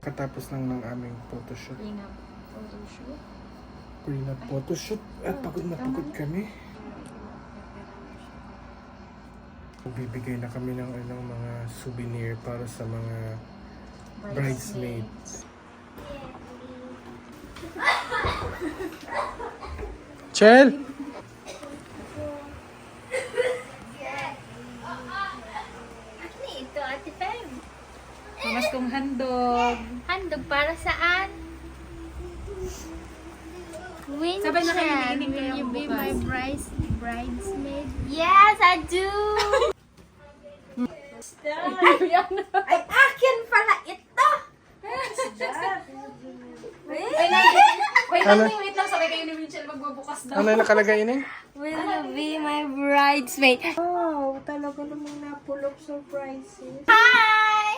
Kakatapos lang ng aming photoshoot. Prenup photoshoot. Prenup photoshoot. At pagod na pagod kami. Bibigay na kami ng mga souvenir para sa mga bridesmaids. Chel! Ano ito, Ate Fem? Mamas kong handog. Handog para saan? Winchell, Sabay na kayo nakikinig will you ngayong be bukas. my bridesmaid? Yes, I do! Ay, akin pala ito! Wait Ano? lang. Sabay kayo ni Winchell magbubukas daw. Ano yung nakalagay ini? Will you be my bridesmaid? Wow, talaga namang napulog surprises. Hi!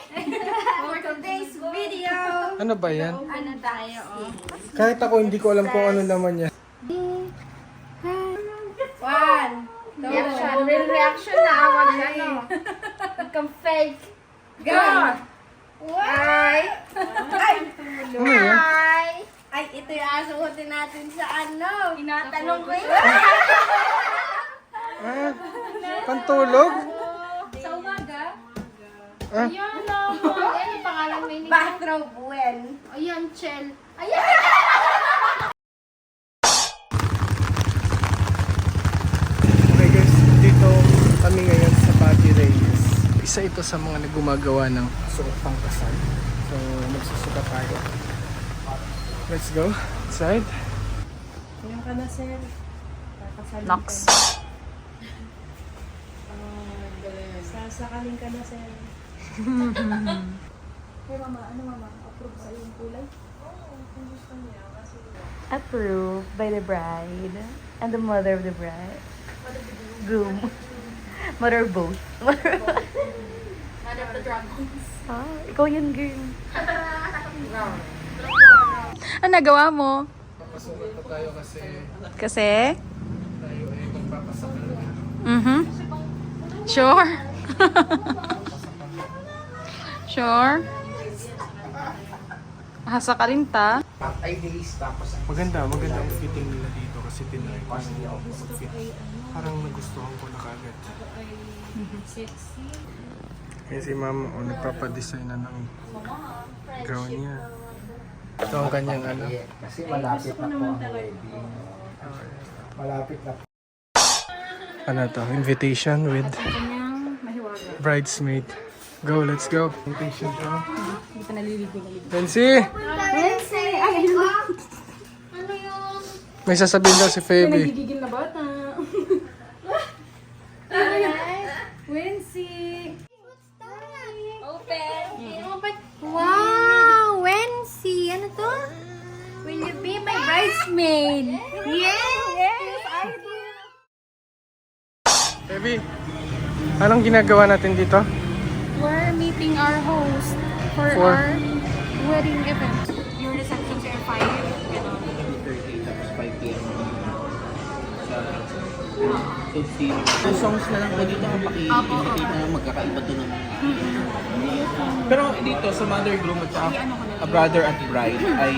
For today's video! Ano ba yan? Ano tayo, oh? Kahit ako hindi ko alam kung ano naman yan. One, reaction. Real reaction na. Wag ano. Ikaw fake. Go! Ay! Ay! Ano yan? Hi! Ay, ito yung asuotin natin sa ano. Tinatanong ko yun. Ah, pantulog? Sa umaga? Ah, Ayan naman. Ayan yung pangalan mo yun. Bathrobe when. Ayan, Chel. Ayan! okay guys, dito kami ngayon sa Patty Reyes. Isa ito sa mga nagumagawa ng suot pang kasal. So, magsusuka tayo. Let's go inside. Ayan ka na, sir. Kakasalin Nox. ka na. Sasakalin ka na, sir. Hey, mama. Ano, mama? Approve sa yung kulay? Oo, kung gusto niya. Kasi Approved by the bride and the mother of the bride. Groom. Mother of both. Mother of the dragons. Ah, ikaw yun, girl. Ano nagawa mo? Papasukat pa tayo kasi Kasi? tayo ay magpapasakal na. Sure? Sure? Hasa ka rin ta? Maganda ang fitting nila dito kasi tinry ko yung outfit. Parang nagustuhan ko na kagad. Kaya si mama nagpapadesign na ng gown niya. Ito ang kanyang ano. Kasi malapit na po ang wedding. Malapit na po. Ano to? Invitation with bridesmaid. Go, let's go. Invitation to. Hindi pa naliligo. Nancy! Ano yung... May sasabihin daw si Feby. Nagigigil na bata. Wency! Open. Wow! Wency! Ano to? Will you be my bridesmaid? Yes! Feby, anong ginagawa natin dito? We're meeting our host for For? our wedding event. Yung reception sa 5. 3:30 tapos 5 p.m. So, two songs na lang po dito ang paki-indicate na magkakaiba to ng Pero dito sa mother groom at saka a brother at bride ay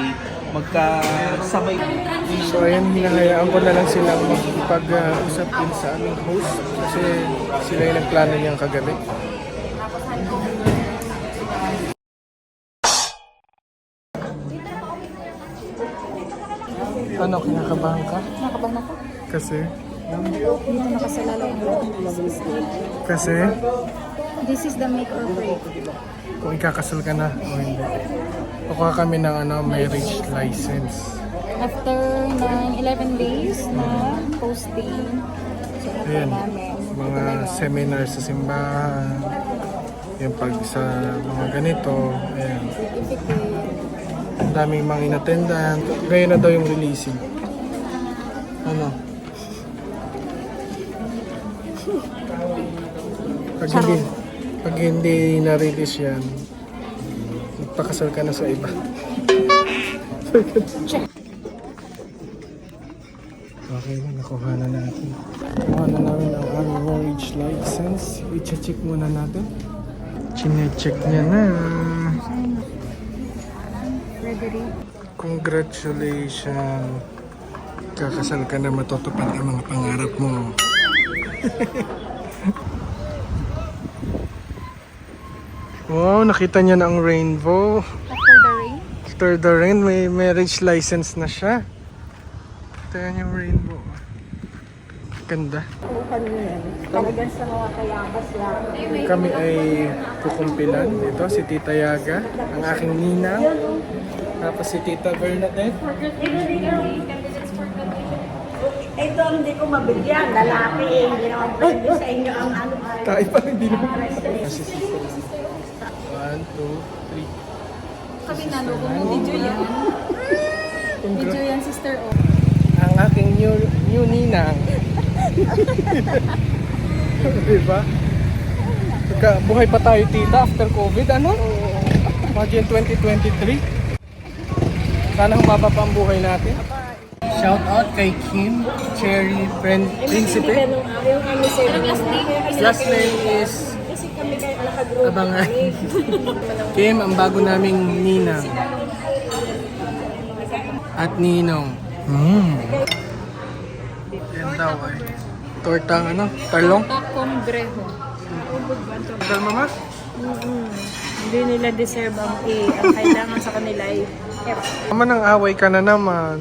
magkasabay. So ayun, hinahayaan ko na lang silang mag-usap din sa aming host kasi sila yung nagplano niyang kagabi. Ano, kinakabahan ka? Nakabahan ako. Kasi? Dito nakasalala yung Kasi? This is the make or break. Kung ikakasal ka na o hindi. Kukuha kami ng marriage license. After 11 days na posting, so Ayan, namin. mga seminar sa simbahan, yung pag sa mga ganito, ayan. Ang daming mga inattendan. Ngayon na daw yung releasing. Ano? Pag hindi na-release yan, magpakasal ka na sa iba. Okay, nakuha na natin. Nakuha na namin ang aming marriage license. I-check muna natin. Chine-check niya na. Frederick. Congratulations. Kakasal ka na, matutupad ang mga pangarap mo. Wow, nakita niya na ang rainbow. After the rain. After the rain, may marriage license na siya. Ito yung rainbow. Ganda. Talagang sa mga kayabas lang. Kami ay kukumpilan. Ito si Tita Yaga, ang aking ninang. Tapos si Tita Bernadette. Ito hindi ko mabigyan. Lalaki, hindi naman pwede sa inyo ang ano. Tayo pa, hindi naman. 1, 2, 3. Sabi na, no, kung video yan. Video yan, sister. Oh. Ang aking new ninang. Diba? Buhay pa tayo, tita, after COVID, ano? Imagine 2023. Sana humaba pa ang buhay natin. Shout out kay Kim, Cherry, friend, Principe. Yung ano sa'yo. Last name is Kasi kami kayo nakagroup. Abangan. Kim, ang bago naming ninang. At ninong. Yan daw ay. Tortang ano? Talong? Kongreho. Tal mama? Hindi nila deserve ang A. Ang kailangan sa kanila ay F. Mama, nang away ka na naman.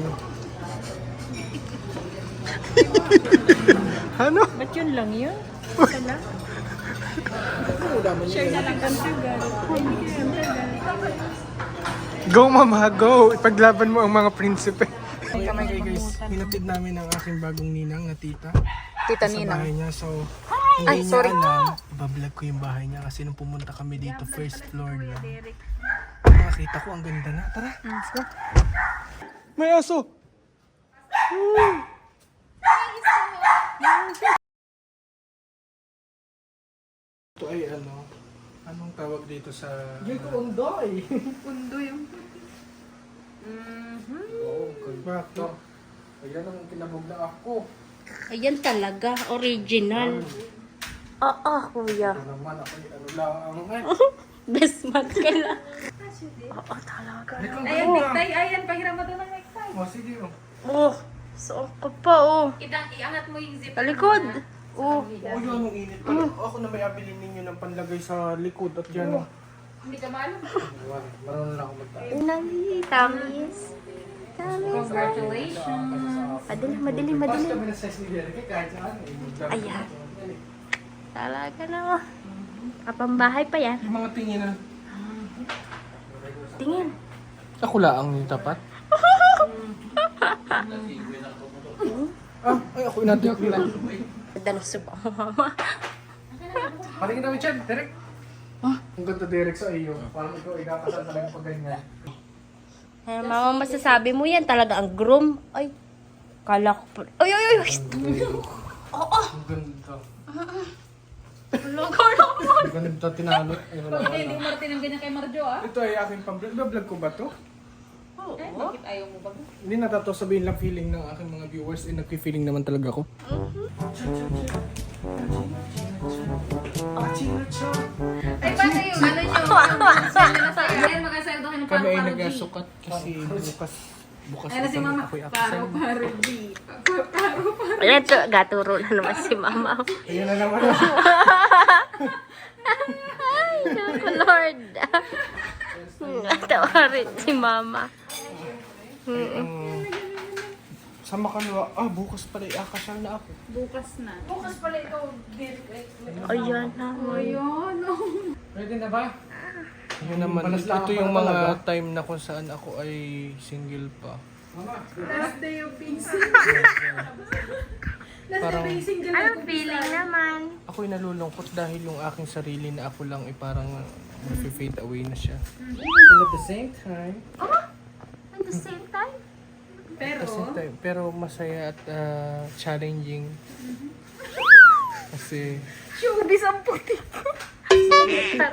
Ano? Ba't yun lang yun? Isa lang? Share na lang kang tagal. Hindi kayo ang tagal. Go mama, go! Ipaglaban mo ang mga prinsipe. Okay guys, hinatid namin ang aking bagong ninang na tita. Tita Sa Nina. bahay niya, so Ay, hindi sorry. niya alam. Ibablog ko yung bahay niya kasi nung pumunta kami dito, first floor lang. Nakita ko, ang ganda na. Tara! May aso! Ito ay ano? Anong tawag dito sa... Dito undoy! Pundo yung... Oo, ganda. Ayan ang kinabog na ako. Ayan talaga, original. Oo, kuya. Ano naman ako, ano lang. Best man ka lang. Oo, talaga. Ayan, necktie. Ayan, pahiram mo doon ng necktie. Oh, sige oh. Oh, saan ka pa, oh. Iangat mo yung zip. Talikod. Oh. Oh, yun ang init pala. Ako na may abilin ninyo ng panlagay sa likod at yan. Oh. Hindi ka maalam. Marunong lang ako magtayo. Inay, tamis. Tamis. Congratulations. Madali. Basta kami na size ni Derek kahit saan. Ayan. Talaga naman. Kapambahay pa yan. Yung mga tingin na. Tingin. Ako lang yung tapat. Ay ako inatik lang. Danos sa bang mama. Patingin namin dyan, Derek. Ang ganda Derek sa iyo. Parang ikaw ikakasal sa pag ganyan. Mama, masasabi mo yan talaga ang groom. Ay, kala ko pa. Ay. Oo. Ang ganda. Logo naman. Ang ganda tinalo. Ay, wala ka Hindi na. mo martin ang ganyan kay Marjo, ah. Ito ay aking pang-vlog. Vlog ko ba to? Eh, bakit ayaw mo ba? Hindi natato sabihin lang feeling ng aking mga viewers. Eh, nagpi-feeling naman talaga ako. Ay, paano yung ano nyo? Send na sa akin. Makasendo ka ng Kami ay paro-paro G. nagasukat kasi bukas Ayun na si mama. ako'y akasal. Paro-paro G. Paro-paro. Ayan, gaturo na naman si mama. Ayun na naman. Ay, naku, Lord. Tawarin si mama. Sa Makalwa, bukas pala ikakasal na ako. Bukas na. Bukas pala ikaw, Derek. Ayan naman. Ayun. Ready na ba? Yun naman, ito yung mga time na kung saan ako ay single pa. Last day of pacing. Last Parang- day of single. Anong feeling naman? Ako'y nalulungkot dahil yung aking sarili na ako lang ay parang fade away na siya. And at the same time, At the same time? pero masaya at challenging. Kasi Showbiz ang puti ko.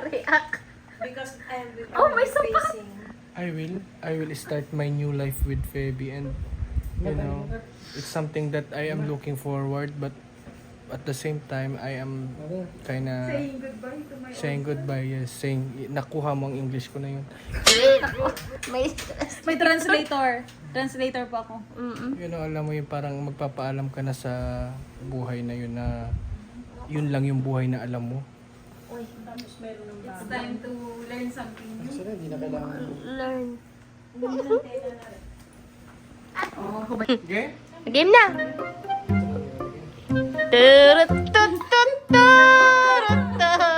React. Because I'm Oh, may sopa. I will start my new life with Feby, and you know, it's something that I am looking forward, but at the same time, I am kinda saying goodbye. Yes, nakuha mo ang English ko na yun. May May translator. Translator po ako. You know, alam mo yung parang magpapaalam ka na sa buhay na yun na yun lang yung buhay na alam mo. It's time to learn something new. Sila, hindi na kailangan. learn. Okay? Game na! Turut tut tut turut tut.